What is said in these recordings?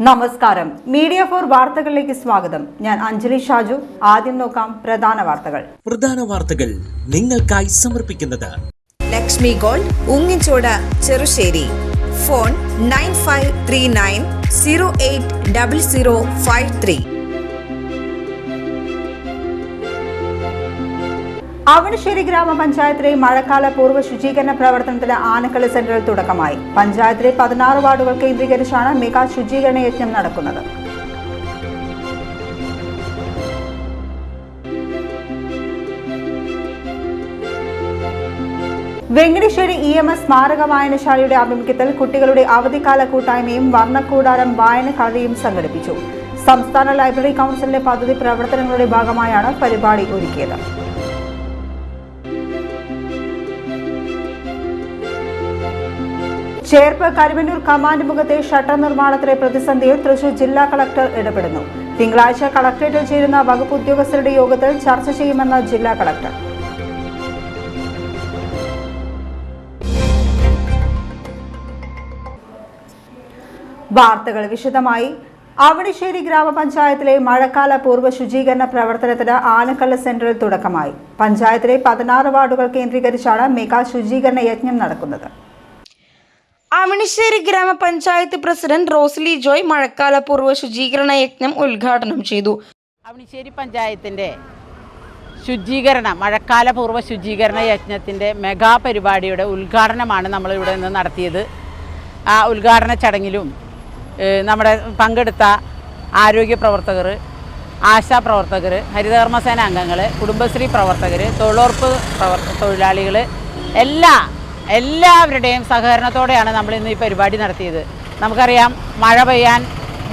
നമസ്കാരം. Media for വാർത്തകളിലേക്ക് സ്വാഗതം. ഞാൻ അഞ്ജലി ഷാജു. ആദ്യം നോക്കാം പ്രധാന വാർത്തകൾ നിങ്ങൾക്കായി സമർപ്പിക്കുന്നത് ലക്ഷ്മി ഗോൾഡ്, ഉങ്ങിച്ചോട്, ചെറുശ്ശേരി. ഫോൺ 9539080053. അവണിശ്ശേരി ഗ്രാമപഞ്ചായത്തിലെ മഴക്കാല പൂർവ്വ ശുചീകരണ പ്രവർത്തനത്തിന് ആനക്കല്ല് സെന്ററിൽ തുടക്കമായി. പഞ്ചായത്തിലെ 16 വാർഡുകൾ കേന്ദ്രീകരിച്ചാണ് മെഗാ ശുചീകരണ യജ്ഞം നടക്കുന്നത്. വെങ്ങണിശ്ശേരി EMS സ്മാരക വായനശാലയുടെ ആഭിമുഖ്യത്തിൽ കുട്ടികളുടെ അവധിക്കാല കൂട്ടായ്മയും വർണ്ണക്കൂടാരം വായനകളരിയും സംഘടിപ്പിച്ചു. സംസ്ഥാന ലൈബ്രറി കൗൺസിലിന്റെ പദ്ധതി പ്രവർത്തനങ്ങളുടെ ഭാഗമായാണ് പരിപാടി ഒരുക്കിയത്. ചേർപ്പ് കരുവന്നൂർ കമാൻഡ് മുഖത്തെ ഷട്ടർ നിർമ്മാണത്തിലെ പ്രതിസന്ധിയിൽ തൃശൂർ ജില്ലാ കളക്ടർ ഇടപെടുന്നു. തിങ്കളാഴ്ച കളക്ടറേറ്റിൽ ചേരുന്ന വകുപ്പ് ഉദ്യോഗസ്ഥരുടെ യോഗത്തിൽ ചർച്ച ചെയ്യുമെന്ന് ജില്ലാ കളക്ടർ. വാർത്തകൾ വിശദമായി. അവണിശ്ശേരി ഗ്രാമപഞ്ചായത്തിലെ മഴക്കാല പൂർവ്വ ശുചീകരണ പ്രവർത്തനത്തിന് ആനക്കല്ല് സെന്ററിൽ തുടക്കമായി. പഞ്ചായത്തിലെ 16 വാർഡുകൾ കേന്ദ്രീകരിച്ചാണ് മെഗാ ശുചീകരണ യജ്ഞം നടക്കുന്നത്. അവണിശ്ശേരി ഗ്രാമപഞ്ചായത്ത് പ്രസിഡന്റ് റോസ്ലി ജോയ് മഴക്കാല പൂർവ്വ ശുചീകരണ യജ്ഞം ഉദ്ഘാടനം ചെയ്തു. അവണിശ്ശേരി പഞ്ചായത്തിൻ്റെ മഴക്കാല പൂർവ്വ ശുചീകരണ യജ്ഞത്തിൻ്റെ മെഗാ പരിപാടിയുടെ ഉദ്ഘാടനമാണ് നമ്മളിവിടെ നിന്ന് നടത്തിയത്. ആ ഉദ്ഘാടന ചടങ്ങിലും നമ്മുടെ പങ്കെടുത്ത ആരോഗ്യ പ്രവർത്തകർ, ആശാപ്രവർത്തകർ, ഹരിതകർമ്മസേന അംഗങ്ങൾ, കുടുംബശ്രീ പ്രവർത്തകർ, തൊഴിലുറപ്പ് തൊഴിലാളികൾ എല്ലാവരുടെയും സഹകരണത്തോടെയാണ് നമ്മളിന്ന് ഈ പരിപാടി നടത്തിയത്. നമുക്കറിയാം,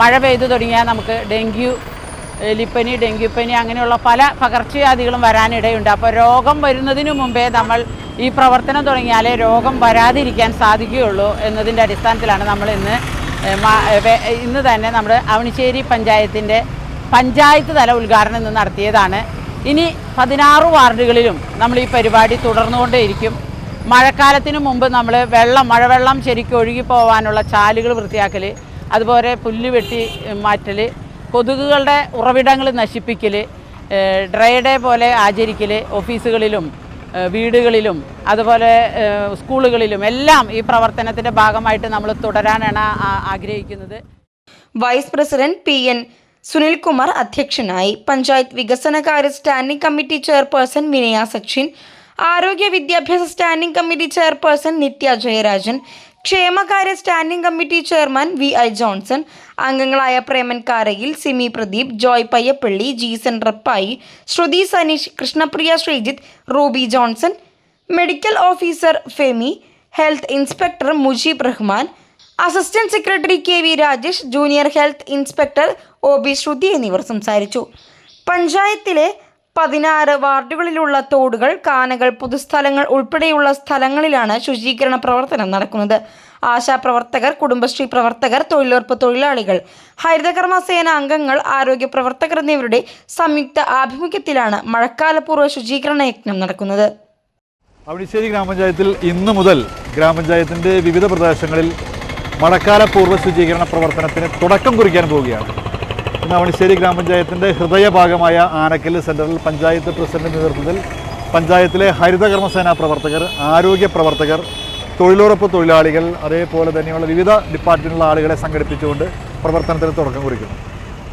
മഴ പെയ്തു തുടങ്ങിയാൽ നമുക്ക് എലിപ്പനി, ഡെങ്കുപ്പനി അങ്ങനെയുള്ള പല പകർച്ചവ്യാധികളും വരാനിടയുണ്ട്. അപ്പോൾ രോഗം വരുന്നതിനു മുമ്പേ നമ്മൾ ഈ പ്രവർത്തനം തുടങ്ങിയാലേ രോഗം വരാതിരിക്കാൻ സാധിക്കുകയുള്ളൂ എന്നതിൻ്റെ അടിസ്ഥാനത്തിലാണ് നമ്മൾ ഇന്ന് തന്നെ നമ്മൾ അവണിശ്ശേരി പഞ്ചായത്ത് തല ഉദ്ഘാടനം ഇന്ന് നടത്തിയതാണ്. ഇനി 16 വാർഡുകളിലും നമ്മൾ ഈ പരിപാടി തുടർന്നുകൊണ്ടേയിരിക്കും. മഴക്കാലത്തിന് മുമ്പ് നമ്മൾ മഴവെള്ളം ശരിക്കും ഒഴുകിപ്പോവാനുള്ള ചാലുകൾ വൃത്തിയാക്കൽ, അതുപോലെ പുല്ല് വെട്ടി മാറ്റൽ, കൊതുകുകളുടെ ഉറവിടങ്ങൾ നശിപ്പിക്കൽ, ഡ്രൈ ഡേ പോലെ ആചരിക്കൽ, ഓഫീസുകളിലും വീടുകളിലും അതുപോലെ സ്കൂളുകളിലും എല്ലാം ഈ പ്രവർത്തനത്തിൻ്റെ ഭാഗമായിട്ട് നമ്മൾ തുടരാനാണ് ആഗ്രഹിക്കുന്നത്. വൈസ് പ്രസിഡന്റ് PN സുനിൽകുമാർ അധ്യക്ഷനായി. പഞ്ചായത്ത് വികസനകാര്യ സ്റ്റാൻഡിംഗ് കമ്മിറ്റി ചെയർപേഴ്സൺ വിനയ സച്ചിൻ, ആരോഗ്യ വിദ്യാഭ്യാസ standing committee chairperson Nithya Jayarajan, ക്ഷേമകാര്യ standing committee chairman VI Johnson, അംഗങ്ങളായ Preman Karayil, Simi Pradeep, Joy Payyappilly, Jeesan Rappai, Shruthi Saneesh, Krishnapriya Sreejith, Ruby Johnson, medical officer Femi, health inspector Mujeeb Rahman, assistant secretary KV Rajesh, junior health inspector OB Shruthi എന്നിവർ സംസാരിച്ചു. പഞ്ചായത്തിലെ 16 വാർഡുകളിലുള്ള തോടുകൾ, കാനകൾ, പൊതുസ്ഥലങ്ങൾ ഉൾപ്പെടെയുള്ള സ്ഥലങ്ങളിലാണ് ശുചീകരണ പ്രവർത്തനം നടക്കുന്നത്. ആശാപ്രവർത്തകർ, കുടുംബശ്രീ പ്രവർത്തകർ, തൊഴിലുറപ്പ് തൊഴിലാളികൾ, ഹരിതകർമ്മസേന അംഗങ്ങൾ, ആരോഗ്യ പ്രവർത്തകർ എന്നിവരുടെ സംയുക്ത ആഭിമുഖ്യത്തിലാണ് മഴക്കാലപൂർവ്വ ശുചീകരണ യജ്ഞം നടക്കുന്നത്. അവണിശ്ശേരി ഗ്രാമപഞ്ചായത്തിൽ ഇന്നു മുതൽ ഗ്രാമപഞ്ചായത്തിൻ്റെ വിവിധ പ്രദേശങ്ങളിൽ മഴക്കാലപൂർവ്വ ശുചീകരണ പ്രവർത്തനത്തിന് തുടക്കം കുറിക്കാൻ പോവുകയാണ്. ഇന്ന് അവണിശ്ശേരി ഗ്രാമപഞ്ചായത്തിൻ്റെ ഹൃദയഭാഗമായ ആനക്കല്ല് സെൻറ്ററിൽ പഞ്ചായത്ത് പ്രസിഡന്റിൻ്റെ നേതൃത്വത്തിൽ പഞ്ചായത്തിലെ ഹരിതകർമ്മസേനാ പ്രവർത്തകർ, ആരോഗ്യ പ്രവർത്തകർ, തൊഴിലുറപ്പ് തൊഴിലാളികൾ, അതേപോലെ തന്നെയുള്ള വിവിധ ഡിപ്പാർട്ട്മെൻറ്റിലുള്ള ആളുകളെ സംഘടിപ്പിച്ചുകൊണ്ട് പ്രവർത്തനത്തിന് തുടക്കം കുറിക്കുന്നു.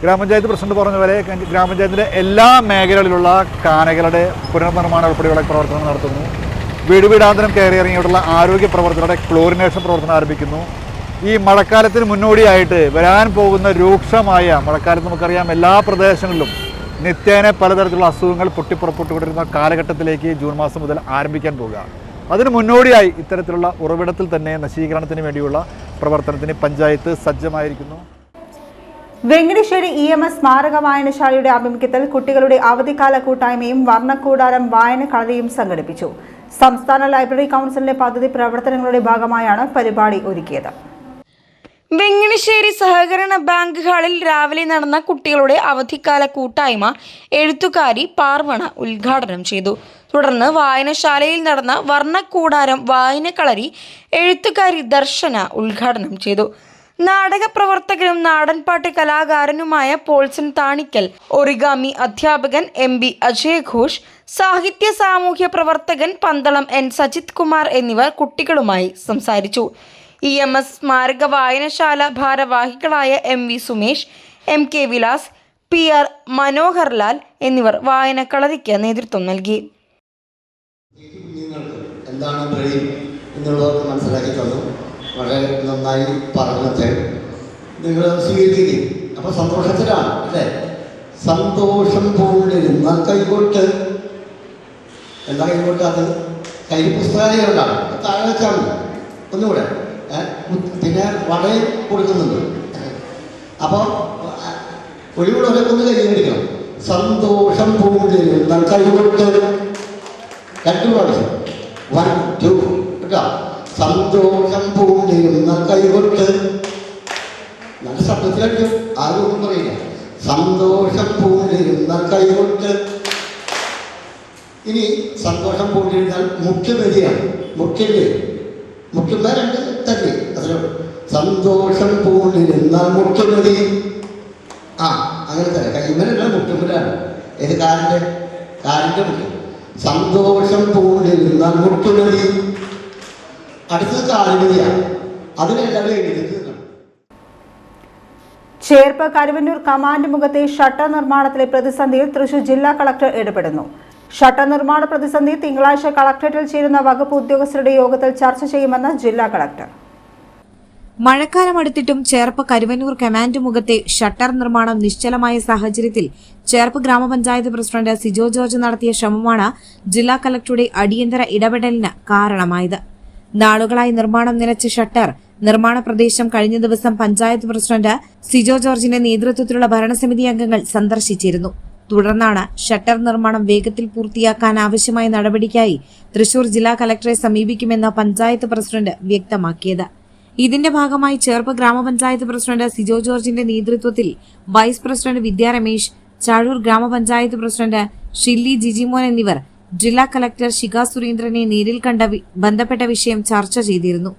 ഗ്രാമപഞ്ചായത്ത് പ്രസിഡന്റ് പറഞ്ഞ പോലെ ഗ്രാമപഞ്ചായത്തിൻ്റെ എല്ലാ മേഖലകളിലുള്ള കാനകളുടെ പുനർനിർമ്മാണം ഉൾപ്പെടെയുള്ള പ്രവർത്തനം നടത്തുന്നു. വീടാന്തരം കയറി ഇറങ്ങിയിട്ടുള്ള ആരോഗ്യ പ്രവർത്തകരുടെ ക്ലോറിനേഷൻ പ്രവർത്തനം ആരംഭിക്കുന്നു. ഈ മഴക്കാലത്തിന് മുന്നോടിയായിട്ട് വരാൻ പോകുന്ന രൂക്ഷമായ മഴക്കാലത്ത് നമുക്കറിയാം, എല്ലാ പ്രദേശങ്ങളിലും നിത്യേന പലതരത്തിലുള്ള അസുഖങ്ങൾ പൊട്ടിപ്പുറപ്പെട്ടുകൊണ്ടിരുന്ന കാലഘട്ടത്തിലേക്ക് ജൂൺ മാസം മുതൽ ആരംഭിക്കാൻ പോകുക. അതിന് മുന്നോടിയായി ഇത്തരത്തിലുള്ള ഉറവിടത്തിൽ തന്നെ നശീകരണത്തിന് വേണ്ടിയുള്ള പ്രവർത്തനത്തിന് പഞ്ചായത്ത് സജ്ജമായിരിക്കുന്നു. വെങ്ങണിശ്ശേരി EMS സ്മാരക വായനശാലയുടെ ആഭിമുഖ്യത്തിൽ കുട്ടികളുടെ അവധിക്കാല കൂട്ടായ്മയും വർണ്ണക്കൂടാരം വായനകളരിയും സംഘടിപ്പിച്ചു. സംസ്ഥാന ലൈബ്രറി കൗൺസിലിന്റെ പദ്ധതി പ്രവർത്തനങ്ങളുടെ ഭാഗമായാണ് പരിപാടി ഒരുക്കിയത്. വെങ്ങണിശ്ശേരി സഹകരണ ബാങ്ക് ഹാളിൽ രാവിലെ നടന്ന കുട്ടികളുടെ അവധിക്കാല കൂട്ടായ്മ എഴുത്തുകാരി പാർവണ ഉദ്ഘാടനം ചെയ്തു. തുടർന്ന് വായനശാലയിൽ നടന്ന വർണ്ണക്കൂടാരം വായനകളരി എഴുത്തുകാരി ദർശന ഉദ്ഘാടനം ചെയ്തു. നാടക പ്രവർത്തകനും നാടൻപാട്ട് കലാകാരനുമായ പോൾസൺ താണിക്കൽ, ഒറിഗാമി അധ്യാപകൻ MB അജയ് ഘോഷ്, സാഹിത്യ സാമൂഹ്യ പ്രവർത്തകൻ പന്തളം N സജിത് കുമാർ എന്നിവർ കുട്ടികളുമായി സംസാരിച്ചു. EMS സ്മാരക വായനശാല ഭാരവാഹികളായ MV Sumesh, MK Vilas, PR Manoharlal എന്നിവർ വായനക്കളരിക്ക് നേതൃത്വം നൽകി. എന്താണ് ബ്രെയിൻ എന്നുള്ളതൊക്കെ മനസ്സിലാക്കി തന്നു. വളരെ നന്നായി പറഞ്ഞത് നിങ്ങൾ സ്വീകരിക്കും. അപ്പോൾ സന്തോഷത്തിലാണ് അല്ലേ? സന്തോഷം പൂണ്ടിരുന്ന കൈകൊട്ട്. എന്താ കൈകൊട്ട്? അത് കൈ പുസ്തകാലയുണ്ടാണ്, താഴെ വെച്ചാണ്. ഒന്നുകൂടെ പിന്നെ വളയും കൊടുക്കുന്നുണ്ട്. അപ്പോൾ ഒഴിവുള്ളവരൊക്കെ ഒന്ന് കൈ മേടിക്കണം. സന്തോഷം പൂണ്ടിരുന്ന കൈകൊട്ട്. 2 പ്രാവശ്യം 1 2 കേട്ടോ. സന്തോഷം പൂണ്ടിരുന്ന കൈകൊട്ട്. നല്ല ശബ്ദത്തിലടിക്കും, ആരും ഒന്നും പറയില്ല. സന്തോഷം പൂണ്ടിരുന്ന കൈകൊട്ട്. ഇനി സന്തോഷം പൂണ്ടിരുന്നാൽ മുഖ്യമതിയാണ്. മുഖ്യല്ലേ? മുഖ്യമ 2 തന്നെ അതിലോ. സന്തോഷം പൂണ്ടിരുന്നാൽ മുഖ്യമതി. അങ്ങനെ തന്നെ. കൈമരല്ല, മുഖ്യമരാണ്. ഏത് കാലിൻ്റെ മുഖ്യം. സന്തോഷം പൂണ്ടിരുന്നാൽ മുഖ്യമതി. അടുത്തത് കാലിമതിയാണ്. അതിനെല്ലാവരും എഴുതിക്കുന്നത്. ചേർപ്പ് കരുവന്നൂർ കമാൻഡ് മുഖത്തെ ഷട്ടർ നിർമ്മാണത്തിലെ പ്രതിസന്ധിയിൽ തൃശൂർ ജില്ലാ കളക്ടർ ഇടപെടുന്നു. ഷട്ടർ നിർമ്മാണ പ്രതിസന്ധി തിങ്കളാഴ്ച കളക്ടറേറ്റിൽ ചേരുന്ന വകുപ്പ് ഉദ്യോഗസ്ഥരുടെ യോഗത്തിൽ ചർച്ച ചെയ്യുമെന്ന് ജില്ലാ കളക്ടർ. മഴക്കാലം അടുത്തിട്ടും ചേർപ്പ് കരുവന്നൂർ കമാൻഡ് മുഖത്തെ ഷട്ടർ നിർമ്മാണം നിശ്ചലമായ സാഹചര്യത്തിൽ ചേർപ്പ് ഗ്രാമപഞ്ചായത്ത് പ്രസിഡന്റ് സിജോ ജോർജ് നടത്തിയ ശ്രമമാണ് ജില്ലാ കളക്ടറുടെ അടിയന്തര ഇടപെടലിന് കാരണമായത്. നാളുകളായി നിർമ്മാണം നിലച്ച ഷട്ടർ നിർമ്മാണ പ്രദേശം കഴിഞ്ഞ ദിവസം പഞ്ചായത്ത് പ്രസിഡന്റ് സിജോ ജോർജിന്റെ നേതൃത്വത്തിലുള്ള ഭരണസമിതി അംഗങ്ങൾ സന്ദർശിച്ചിരുന്നു. തുടർന്നാണ് ഷട്ടർ നിർമ്മാണം വേഗത്തിൽ പൂർത്തിയാക്കാൻ ആവശ്യമായ നടപടിക്കായി തൃശൂർ ജില്ലാ കളക്ടറെ സമീപിക്കുമെന്ന് പഞ്ചായത്ത് പ്രസിഡന്റ് വ്യക്തമാക്കിയത്. ഇതിന്റെ ഭാഗമായി ചേർപ്പ് ഗ്രാമപഞ്ചായത്ത് പ്രസിഡന്റ് സിജോ ജോർജിന്റെ നേതൃത്വത്തിൽ വൈസ് പ്രസിഡന്റ് വിദ്യാ രമേശ്, ചാഴൂർ ഗ്രാമപഞ്ചായത്ത് പ്രസിഡന്റ് ഷില്ലി ജിജിമോൻ എന്നിവർ ജില്ലാ കളക്ടർ ശിഖ സുരേന്ദ്രനെ നേരിൽ കണ്ട ബന്ധപ്പെട്ട വിഷയം ചർച്ച ചെയ്തിരുന്നു.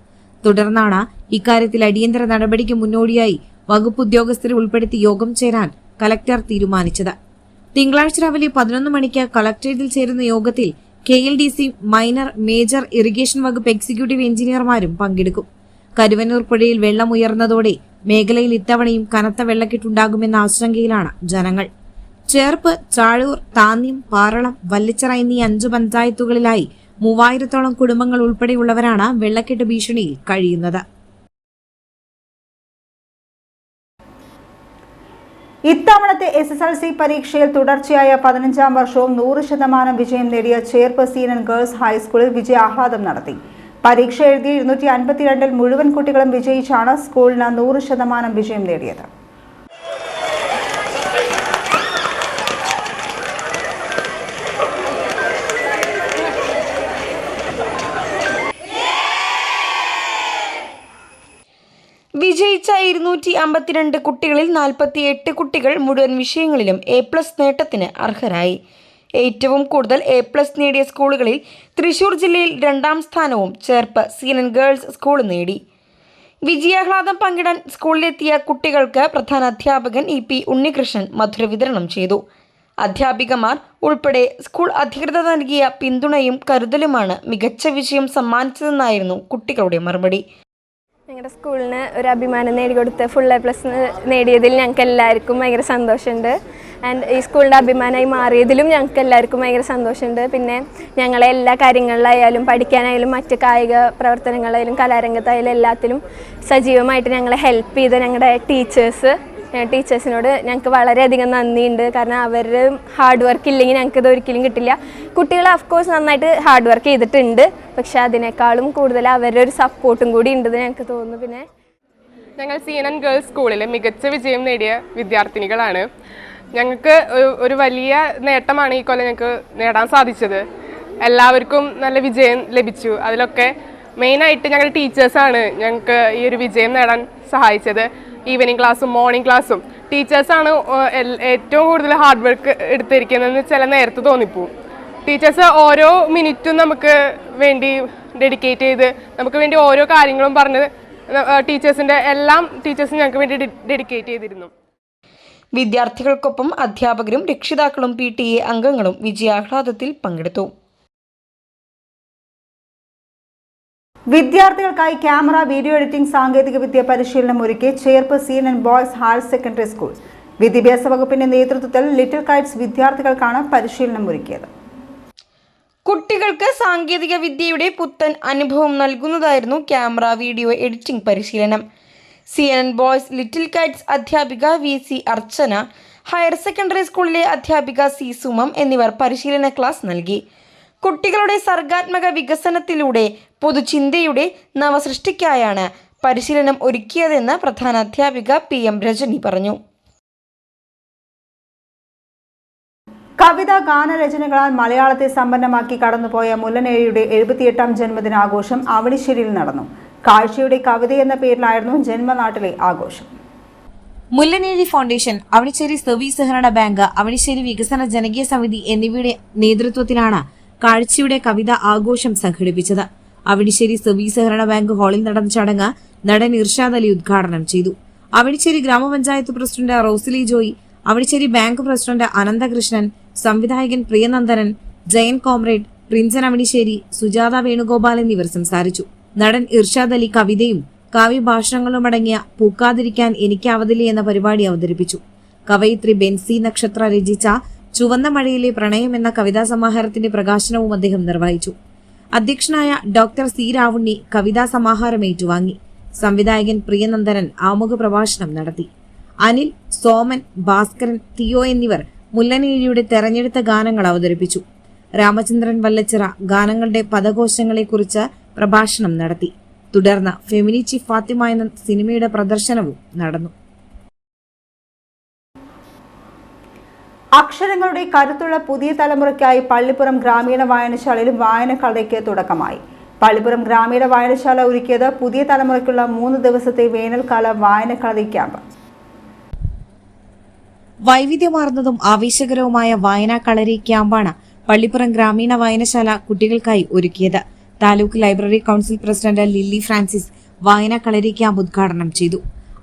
തുടർന്നാണ് ഇക്കാര്യത്തിൽ അടിയന്തര നടപടിക്ക് മുന്നോടിയായി വകുപ്പ് ഉദ്യോഗസ്ഥരെ ഉൾപ്പെടുത്തി യോഗം ചേരാൻ കളക്ടർ തീരുമാനിച്ചത്. തിങ്കളാഴ്ച രാവിലെ 11 മണിക്ക് കളക്ടറേറ്റിൽ ചേരുന്ന യോഗത്തിൽ KLDC, മൈനർ, മേജർ ഇറിഗേഷൻ വകുപ്പ് എക്സിക്യൂട്ടീവ് എഞ്ചിനീയർമാരും പങ്കെടുക്കും. കരുവന്നൂർ പുഴയിൽ വെള്ളം ഉയർന്നതോടെ മേഖലയിൽ ഇത്തവണയും കനത്ത വെള്ളക്കെട്ടുണ്ടാകുമെന്ന ആശങ്കയിലാണ് ജനങ്ങൾ. ചേർപ്പ്, ചാഴൂർ, താന്യം, പാറളം, വല്ലിച്ചിറ എന്നീ 5 പഞ്ചായത്തുകളിലായി 3000-ഓളം കുടുംബങ്ങൾ ഉൾപ്പെടെയുള്ളവരാണ് വെള്ളക്കെട്ട് ഭീഷണിയിൽ കഴിയുന്നത്. ഇത്തവണത്തെ SSLC പരീക്ഷയിൽ തുടർച്ചയായ 15ാം വർഷവും 100% വിജയം നേടിയ ചേർപ്പ് സീനൻ ഗേൾസ് ഹൈസ്കൂളിൽ വിജയാഹ്ലാദം നടത്തി. പരീക്ഷ എഴുതിയ 252-ൽ മുഴുവൻ കുട്ടികളും വിജയിച്ചാണ് സ്കൂളിന് 100% വിജയം നേടിയത്. വിജയിച്ച 252 കുട്ടികളിൽ 48 കുട്ടികൾ മുഴുവൻ വിഷയങ്ങളിലും A+ നേട്ടത്തിന് അർഹരായി. ഏറ്റവും കൂടുതൽ A+ നേടിയ സ്കൂളുകളിൽ തൃശൂർ ജില്ലയിൽ 2ാം സ്ഥാനവും ചേർപ്പ് സീനൻ ഗേൾസ് സ്കൂൾ നേടി. വിജയാഹ്ലാദം പങ്കിടാൻ സ്കൂളിലെത്തിയ കുട്ടികൾക്ക് പ്രധാനാധ്യാപകൻ EP ഉണ്ണികൃഷ്ണൻ മധുര വിതരണം ചെയ്തു. അധ്യാപികമാർ ഉൾപ്പെടെ സ്കൂൾ അധികൃതർ നൽകിയ പിന്തുണയും കരുതലുമാണ് മികച്ച വിജയം സമ്മാനിച്ചതെന്നായിരുന്നു കുട്ടികളുടെ മറുപടി. ഞങ്ങളുടെ സ്കൂളിന് ഒരു അഭിമാനം നേടിക്കൊടുത്ത് ഫുൾ A+ നേടിയതിൽ ഞങ്ങൾക്ക് എല്ലാവർക്കും ഭയങ്കര സന്തോഷമുണ്ട്. ആൻഡ് ഈ സ്കൂളിൻ്റെ അഭിമാനമായി മാറിയതിലും ഞങ്ങൾക്ക് എല്ലാവർക്കും ഭയങ്കര സന്തോഷമുണ്ട്. പിന്നെ ഞങ്ങളെ എല്ലാ കാര്യങ്ങളിലായാലും പഠിക്കാനായാലും മറ്റ് കായിക പ്രവർത്തനങ്ങളായാലും കലാരംഗത്തായാലും എല്ലാത്തിലും സജീവമായിട്ട് ഞങ്ങളെ ഹെൽപ്പ് ചെയ്ത ഞങ്ങളുടെ ടീച്ചേഴ്സിനോട് ഞങ്ങൾക്ക് വളരെയധികം നന്ദിയുണ്ട്. കാരണം അവർ ഹാർഡ് വർക്ക് ഇല്ലെങ്കിൽ ഞങ്ങൾക്ക് ഇത് ഒരിക്കലും കിട്ടില്ല. കുട്ടികൾ ഓഫ്കോഴ്സ് നന്നായിട്ട് ഹാർഡ് വർക്ക് ചെയ്തിട്ടുണ്ട്, പക്ഷെ അതിനേക്കാളും കൂടുതൽ അവരുടെ ഒരു സപ്പോർട്ടും കൂടി ഉണ്ടെന്ന് ഞങ്ങൾക്ക് തോന്നുന്നു. പിന്നെ ഞങ്ങൾ സീനൻ ഗേൾസ് സ്കൂളിൽ മികച്ച വിജയം നേടിയ വിദ്യാർത്ഥിനികളാണ്. ഞങ്ങൾക്ക് ഒരു വലിയ നേട്ടമാണ് ഈ കൊല്ലം ഞങ്ങൾക്ക് നേടാൻ സാധിച്ചത്. എല്ലാവർക്കും നല്ല വിജയം ലഭിച്ചു. അതിലൊക്കെ മെയിനായിട്ട് ഞങ്ങളുടെ ടീച്ചേഴ്സാണ് ഞങ്ങൾക്ക് ഈ ഒരു വിജയം നേടാൻ സഹായിച്ചത്. ഈവനിങ് ക്ലാസ്സും മോർണിംഗ് ക്ലാസ്സും ടീച്ചേഴ്സാണ് ഏറ്റവും കൂടുതൽ ഹാർഡ് വർക്ക് എടുത്തിരിക്കുന്നതെന്ന് ചില നേരത്ത് തോന്നിപ്പോവും. ടീച്ചേഴ്സ് ഓരോ മിനിറ്റും നമുക്ക് വേണ്ടി ഡെഡിക്കേറ്റ് ചെയ്ത് നമുക്ക് വേണ്ടി ഓരോ കാര്യങ്ങളും പറഞ്ഞ് ടീച്ചേഴ്സിൻ്റെ എല്ലാം ടീച്ചേഴ്സും ഞങ്ങൾക്ക് വേണ്ടി ഡെഡിക്കേറ്റ് ചെയ്തിരുന്നു. വിദ്യാർത്ഥികൾക്കൊപ്പം അധ്യാപകരും രക്ഷിതാക്കളും PTA അംഗങ്ങളും വിജയാഹ്ലാദത്തിൽ പങ്കെടുത്തു. വിദ്യാർത്ഥികൾക്കായി ക്യാമറ വീഡിയോ എഡിറ്റിംഗ് സാങ്കേതികവിദ്യ പരിശീലനം ഒരുക്കി Cherpu CNN boys higher secondary school. വിദ്യാഭ്യാസ വകുപ്പിന്റെ നേതൃത്വത്തിൽ ലിറ്റിൽ കൈറ്റ്സ് വിദ്യാർത്ഥികൾക്കാണ് പരിശീലനം ഒരുക്കിയത്. കുട്ടികൾക്ക് സാങ്കേതിക വിദ്യയുടെ പുത്തൻ അനുഭവം നൽകുന്നതായിരുന്നു ക്യാമറ വീഡിയോ എഡിറ്റിംഗ് പരിശീലനം. CNN ബോയ്സ് ലിറ്റിൽ കൈറ്റ്സ് അധ്യാപിക VC അർച്ചന, ഹയർ സെക്കൻഡറി സ്കൂളിലെ അധ്യാപിക C സുമം എന്നിവർ പരിശീലന ക്ലാസ് നൽകി. കുട്ടികളുടെ സർഗാത്മക വികസനത്തിലൂടെ പൊതുചിന്തയുടെ നവസൃഷ്ടിക്കായാണ് പരിശീലനം ഒരുക്കിയതെന്ന് പ്രധാന അധ്യാപിക PM രജനി പറഞ്ഞു. കവിതാ ഗാനരചനകളാൽ മലയാളത്തെ സമ്പന്നമാക്കി കടന്നുപോയ മുല്ലനേഴിയുടെ 78ാം ജന്മദിനാഘോഷം അവണിശ്ശേരിയിൽ നടന്നു. കാഴ്ചയുടെ കവിത എന്ന പേരിലായിരുന്നു ജന്മനാട്ടിലെ ആഘോഷം. മുല്ലനേഴി ഫൗണ്ടേഷൻ, അവണിശ്ശേരി സർവീസ് സഹകരണ ബാങ്ക്, അവണിശ്ശേരി വികസന ജനകീയ സമിതി എന്നിവയുടെ നേതൃത്വത്തിലാണ് കാഴ്ചയുടെ കവിത ആഘോഷം സംഘടിപ്പിച്ചത്. അവണിശ്ശേരി സർവീസ് സഹകരണ ബാങ്ക് ഹാളിൽ നടന്ന ചടങ്ങ് നടൻ ഇർഷാദ് അലി ഉദ്ഘാടനം ചെയ്തു. അവണിശ്ശേരി ഗ്രാമപഞ്ചായത്ത് president Rosalie Joy, Avanissery bank president Ananthakrishnan, സംവിധായകൻ പ്രിയനന്ദനൻ, ജയൻ കോമ്രേഡ്, പ്രിൻസൻ അവണിശ്ശേരി, സുജാത വേണുഗോപാൽ എന്നിവർ സംസാരിച്ചു. നടൻ ഇർഷാദ് അലി കവിതയും കാവ്യഭാഷണങ്ങളുമടങ്ങിയ പൂക്കാതിരിക്കാൻ എനിക്കാവതില്ലേ എന്ന പരിപാടി അവതരിപ്പിച്ചു. കവയിത്രി ബെൻസി നക്ഷത്ര രചിച്ച ചുവന്ന മഴയിലെ പ്രണയം എന്ന കവിതാ സമാഹാരത്തിന്റെ പ്രകാശനവും അദ്ദേഹം നിർവഹിച്ചു. അധ്യക്ഷനായ ഡോക്ടർ C രാവുണ്ണി കവിതാ സമാഹാരം ഏറ്റുവാങ്ങി. സംവിധായകൻ പ്രിയനന്ദനൻ ആമുഖ പ്രഭാഷണം നടത്തി. അനിൽ, സോമൻ, ഭാസ്കരൻ, തിയോ എന്നിവർ മുല്ലനേഴിയുടെ തെരഞ്ഞെടുത്ത ഗാനങ്ങൾ അവതരിപ്പിച്ചു. രാമചന്ദ്രൻ വല്ലച്ചിറ ഗാനങ്ങളുടെ പദകോശങ്ങളെക്കുറിച്ച് പ്രഭാഷണം നടത്തി. തുടർന്ന് ഫെമിനിച്ചി ഫാത്തിമ എന്ന സിനിമയുടെ പ്രദർശനവും നടന്നു. അക്ഷരങ്ങളുടെ കരുത്തുള്ള പുതിയ തലമുറയ്ക്കായി പള്ളിപ്പുറം ഗ്രാമീണ വായനശാലയിൽ വായനക്കളയ്ക്ക് തുടക്കമായി. പള്ളിപ്പുറം ഗ്രാമീണ വായനശാല ഒരുക്കിയത് പുതിയ തലമുറയ്ക്കുള്ള 3 ദിവസത്തെ വേനൽക്കാല വായനക്കളരി ക്യാമ്പ്. വൈവിധ്യമാർന്നതും ആവേശകരവുമായ വായനാ കളരി ക്യാമ്പാണ് പള്ളിപ്പുറം ഗ്രാമീണ വായനശാല കുട്ടികൾക്കായി ഒരുക്കിയത്. Taluk library council president Lilly Francis വായനാ കളരി ക്യാമ്പ് ഉദ്ഘാടനം ചെയ്തു.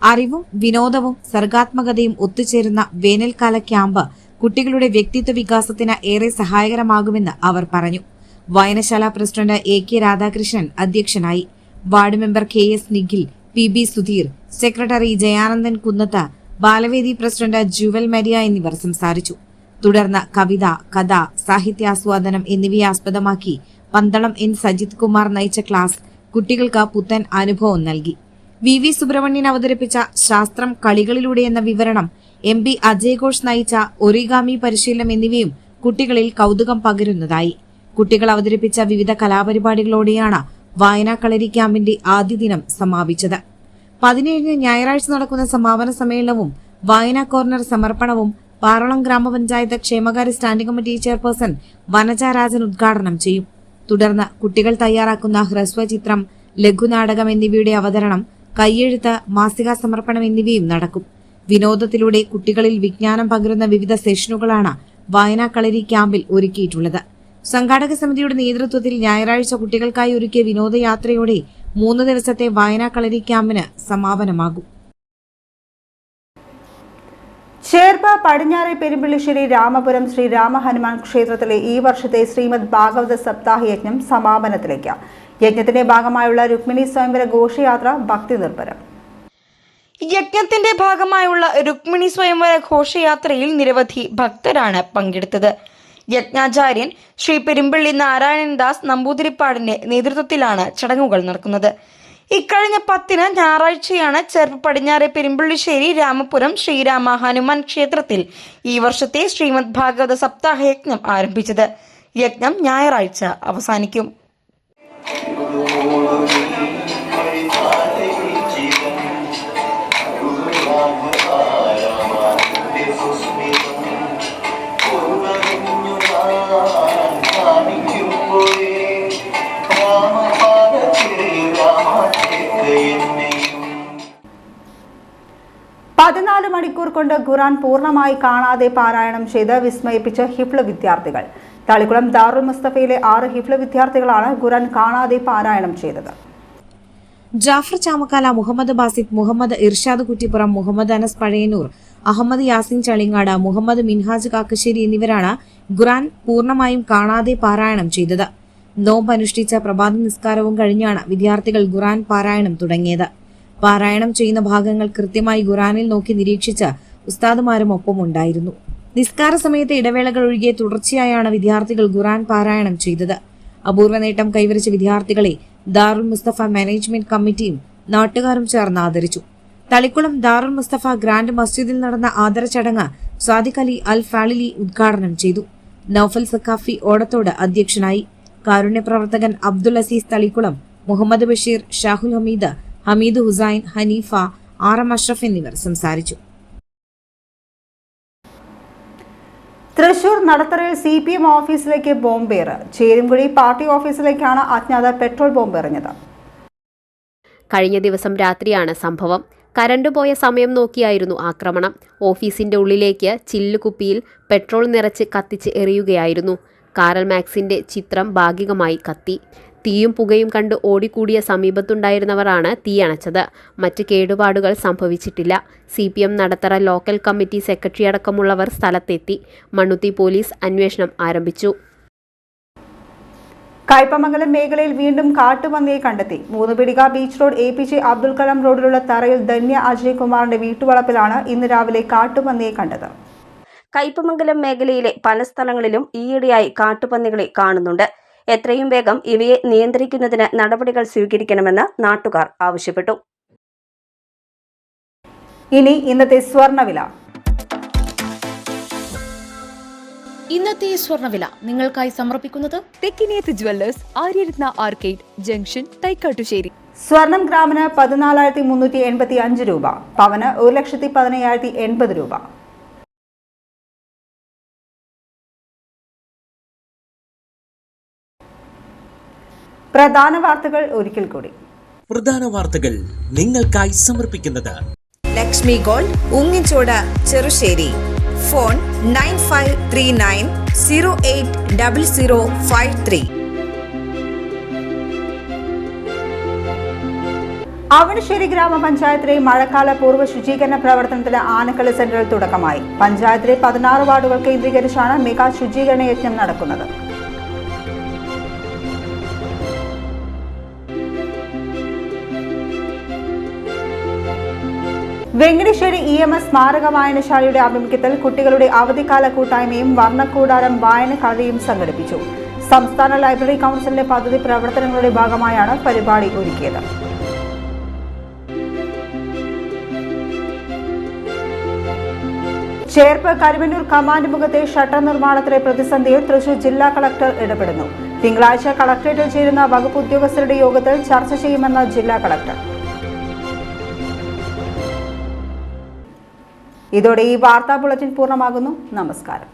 അറിവും വിനോദവും സർഗാത്മകതയും ഒത്തുചേരുന്ന വേനൽക്കാല ക്യാമ്പ് കുട്ടികളുടെ വ്യക്തിത്വ വികാസത്തിന് ഏറെ സഹായകരമാകുമെന്ന് അവർ പറഞ്ഞു. വായനശാല പ്രസിഡന്റ് AK രാധാകൃഷ്ണൻ അധ്യക്ഷനായി. Ward member KS Nikhil, PB Sudheer, secretary Jayanandan Kunnath, Balavedi president Jewel Maria എന്നിവർ സംസാരിച്ചു. തുടർന്ന് കവിത, കഥ, സാഹിത്യാസ്വാദനം എന്നിവയെ ആസ്പദമാക്കി പന്തളം N സജിത് കുമാർ നയിച്ച ക്ലാസ് കുട്ടികൾക്ക് പുത്തൻ അനുഭവം നൽകി. VV സുബ്രഹ്മണ്യൻ അവതരിപ്പിച്ച ശാസ്ത്രം കളികളിലൂടെ എന്ന വിവരണം, MB അജയ് ഘോഷ് നയിച്ച ഒറിഗാമി പരിശീലനം എന്നിവയും കുട്ടികളിൽ കൗതുകം പകരുന്നതായി. കുട്ടികൾ അവതരിപ്പിച്ച വിവിധ കലാപരിപാടികളോടെയാണ് വായനാ കളരി ക്യാമ്പിന്റെ ആദ്യ ദിനം സമാപിച്ചത്. 17 ഞായറാഴ്ച നടക്കുന്ന സമാപന സമ്മേളനവും വായനാ കോർണർ സമർപ്പണവും പാറളം ഗ്രാമപഞ്ചായത്ത് ക്ഷേമകാര്യ standing committee chairperson Vanaja Rajan ഉദ്ഘാടനം ചെയ്യും. തുടർന്ന് കുട്ടികൾ തയ്യാറാക്കുന്ന ഹ്രസ്വചിത്രം, ലഘുനാടകം എന്നിവയുടെ അവതരണം, കയ്യെഴുത്ത്, മാസികാ സമർപ്പണം എന്നിവയും നടക്കും. വിനോദത്തിലൂടെ കുട്ടികളിൽ വിജ്ഞാനം പകരുന്ന വിവിധ സെഷനുകളാണ് വായനാ കളരി ക്യാമ്പിൽ ഒരുക്കിയിട്ടുള്ളത്. സംഘാടക സമിതിയുടെ നേതൃത്വത്തിൽ ഞായറാഴ്ച കുട്ടികൾക്കായി ഒരുക്കിയ വിനോദയാത്രയോടെ 3 ദിവസത്തെ വായനാ കളരി ക്യാമ്പിന് സമാപനമാകും. ചേർപ്പ് പടിഞ്ഞാറെ പെരുമ്പിള്ളിശ്ശേരി രാമപുരം ശ്രീ രാമ ഹനുമാൻ ക്ഷേത്രത്തിലെ ഈ വർഷത്തെ ശ്രീമദ് ഭാഗവത സപ്താഹ യജ്ഞം സമാപനത്തിലേക്ക്. യജ്ഞത്തിന്റെ ഭാഗമായുള്ള രുക്മിണി സ്വയംവര ഘോഷയാത്ര ഭക്തി നിർഭരം. യജ്ഞത്തിന്റെ ഭാഗമായുള്ള രുക്മിണി സ്വയംവര ഘോഷയാത്രയിൽ നിരവധി ഭക്തരാണ് പങ്കെടുത്തത്. യജ്ഞാചാര്യൻ ശ്രീ പെരുമ്പിള്ളി നാരായണൻദാസ് നമ്പൂതിരിപ്പാടിന്റെ നേതൃത്വത്തിലാണ് ചടങ്ങുകൾ നടക്കുന്നത്. ഇക്കഴിഞ്ഞ 10 ഞായറാഴ്ചയാണ് ചേർപ്പ് പടിഞ്ഞാറെ പെരുമ്പിള്ളിശ്ശേരി രാമപുരം ശ്രീരാമ ഹനുമാൻ ക്ഷേത്രത്തിൽ ഈ വർഷത്തെ ശ്രീമദ് ഭാഗവത സപ്താഹ യജ്ഞം ആരംഭിച്ചത്. യജ്ഞം ഞായറാഴ്ച അവസാനിക്കും. പതിനാല് മണിക്കൂർ കൊണ്ട് ഖുർആൻ പൂർണ്ണമായി കാണാതെ പാരായണം ചെയ്ത് വിസ്മയിപ്പിച്ച ഹിഫ്ള് വിദ്യാർത്ഥികൾ. തളിക്കുളം ദാറുൽ മുസ്തഫയിലെ 6 ഹിഫ്ള് വിദ്യാർത്ഥികളാണ് ഖുർആൻ കാണാതെ പാരായണം ചെയ്തത്. ജാഫർ ചാമക്കാല, മുഹമ്മദ് ബാസിദ്, മുഹമ്മദ് ഇർഷാദ് കുറ്റിപ്പുറം, മുഹമ്മദ് അനസ് പഴയന്നൂർ, അഹമ്മദ് യാസിൻ ചളിങ്ങാട്, മുഹമ്മദ് മിൻഹാജ് കാക്കശ്ശേരി എന്നിവരാണ് ഖുർആൻ പൂർണ്ണമായും കാണാതെ പാരായണം ചെയ്തത്. നോമ്പ് അനുഷ്ഠിച്ച പ്രഭാത നിസ്കാരവും കഴിഞ്ഞാണ് വിദ്യാർത്ഥികൾ ഖുർആൻ പാരായണം തുടങ്ങിയത്. പാരായണം ചെയ്യുന്ന ഭാഗങ്ങൾ കൃത്യമായി ഖുർആനിൽ നോക്കി നിരീക്ഷിച്ച് ഉസ്താദുമാരും ഒപ്പമുണ്ടായിരുന്നു. നിസ്കാര സമയത്തെ ഇടവേളകൾ ഒഴികെ തുടർച്ചയായാണ് വിദ്യാർത്ഥികൾ ഖുർആൻ പാരായണം ചെയ്തത്. അപൂർവ നേട്ടം കൈവരിച്ച വിദ്യാർത്ഥികളെ ദാറുൽ മുസ്തഫ മാനേജ്മെന്റ് കമ്മിറ്റിയും നാട്ടുകാരും ചേർന്ന് ആദരിച്ചു. തളിക്കുളം ദാറുൽ മുസ്തഫ ഗ്രാൻഡ് മസ്ജിദിൽ നടന്ന ആദര ചടങ്ങ് സാദിഖ് അലി അൽ ഫാലിലി ഉദ്ഘാടനം ചെയ്തു. നൌഫൽ സക്കാഫി ഓടത്തോട് അധ്യക്ഷനായി. കാരുണ്യ പ്രവർത്തകൻ അബ്ദുൽ അസീസ് തളിക്കുളം, മുഹമ്മദ് ബഷീർ, ഷാഹുൽ ഹമീദ്, ഹമീദ് ഹുസൈൻ, ഹനീഫ, RM അഷ്റഫ് എന്നിവർ സംസാരിച്ചു. തൃശൂർ നടത്തറയിൽ CPM ഓഫീസിലേക്ക് ബോംബേറ്. ചേരുംകുഴി പാർട്ടി ഓഫീസിലേക്കാണ് അജ്ഞാതർ പെട്രോൾ ബോംബ് എറിഞ്ഞത്. കഴിഞ്ഞ ദിവസം രാത്രിയാണ് സംഭവം. കരണ്ട് പോയ സമയം നോക്കിയായിരുന്നു ആക്രമണം. ഓഫീസിന്റെ ഉള്ളിലേക്ക് ചില്ലുകുപ്പിയിൽ പെട്രോൾ നിറച്ച് കത്തിച്ച് എറിയുകയായിരുന്നു. കാറൽ മാക്സിന്റെ ചിത്രം ഭാഗികമായി കത്തി. തീയും പുകയും കണ്ട് ഓടിക്കൂടിയ സമീപത്തുണ്ടായിരുന്നവരാണ് തീയണച്ചത്. മറ്റ് കേടുപാടുകൾ സംഭവിച്ചിട്ടില്ല. CPM Nadathara local committee secretary അടക്കമുള്ളവർ സ്ഥലത്തെത്തി. മണ്ണുത്തി പോലീസ് അന്വേഷണം ആരംഭിച്ചു. കയ്പമംഗലം മേഖലയിൽ വീണ്ടും കാട്ടുപന്നിയെ കണ്ടെത്തി. Moonnupeedika beach road APJ Abdul Kalam റോഡിലുള്ള തറയിൽ ധന്യ അജയ് കുമാറിന്റെ വീട്ടുവളപ്പിലാണ് ഇന്ന് രാവിലെ കാട്ടുപന്നിയെ കണ്ടത്. കയ്പമംഗലം മേഖലയിലെ പല സ്ഥലങ്ങളിലും ഈയിടെയായി കാട്ടുപന്നികളെ കാണുന്നുണ്ട്. എത്രയും വേഗം ഇവയെ നിയന്ത്രിക്കുന്നതിന് നടപടികൾ സ്വീകരിക്കണമെന്ന് നാട്ടുകാർ ആവശ്യപ്പെട്ടു. ഇനി ഇന്നത്തെ സ്വർണ്ണവില. ഇന്നത്തെ സ്വർണ്ണവില നിങ്ങൾക്കായി സമർപ്പിക്കുന്നത് Thekkiniyath jewellers, Aryaratna arcade junction, Thaikkattussery. സ്വർണം ഗ്രാമിന് 14,385 രൂപ, പവന് 1,14,080 രൂപ. പ്രധാന വാർത്തകൾ ഒരിക്കൽ കൂടി. പ്രധാന വാർത്തകൾ നിങ്ങൾക്കായി സമർപ്പിക്കുന്നത് ലക്ഷ്മി ഗോൾഡ്, ഉങ്ങിച്ചോട്, ചെറുശ്ശേരി. ഫോൺ 9539080053. അവണിശ്ശേരി ഗ്രാമപഞ്ചായത്തിലെ മഴക്കാല പൂർവ്വ ശുചീകരണ പ്രവർത്തനത്തിന് ആനക്കള്ളി സെന്ററിൽ തുടക്കമായി. പഞ്ചായത്തിലെ 16 വാർഡുകൾ കേന്ദ്രീകരിച്ചാണ് മെഗാ ശുചീകരണ യജ്ഞം നടക്കുന്നത്. വെങ്ങടിശ്ശേരി EMS സ്മാരക വായനശാലയുടെ ആഭിമുഖ്യത്തിൽ കുട്ടികളുടെ അവധിക്കാല കൂട്ടായ്മയും വർണ്ണക്കൂടാരം വായനകളരിയും സംഘടിപ്പിച്ചു. സംസ്ഥാന ലൈബ്രറി കൗൺസിലിന്റെ പദ്ധതി പ്രവർത്തനങ്ങളുടെ ഭാഗമായാണ് പരിപാടി ഒരുക്കിയത്. ചേർപ്പ് കരുവന്നൂർ കമാൻഡ് മുഖത്തെ ഷട്ടർ നിർമ്മാണത്തിലെ പ്രതിസന്ധിയിൽ തൃശൂർ ജില്ലാ കളക്ടർ ഇടപെടുന്നു. തിങ്കളാഴ്ച കളക്ടറേറ്റിൽ ചേരുന്ന വകുപ്പ് ഉദ്യോഗസ്ഥരുടെ യോഗത്തിൽ ചർച്ച ചെയ്യുമെന്ന് ജില്ലാ കളക്ടർ. ഇതോടെ ഈ വാർത്താ ബുള്ളറ്റിൻ പൂർണ്ണമാകുന്നു. നമസ്കാരം.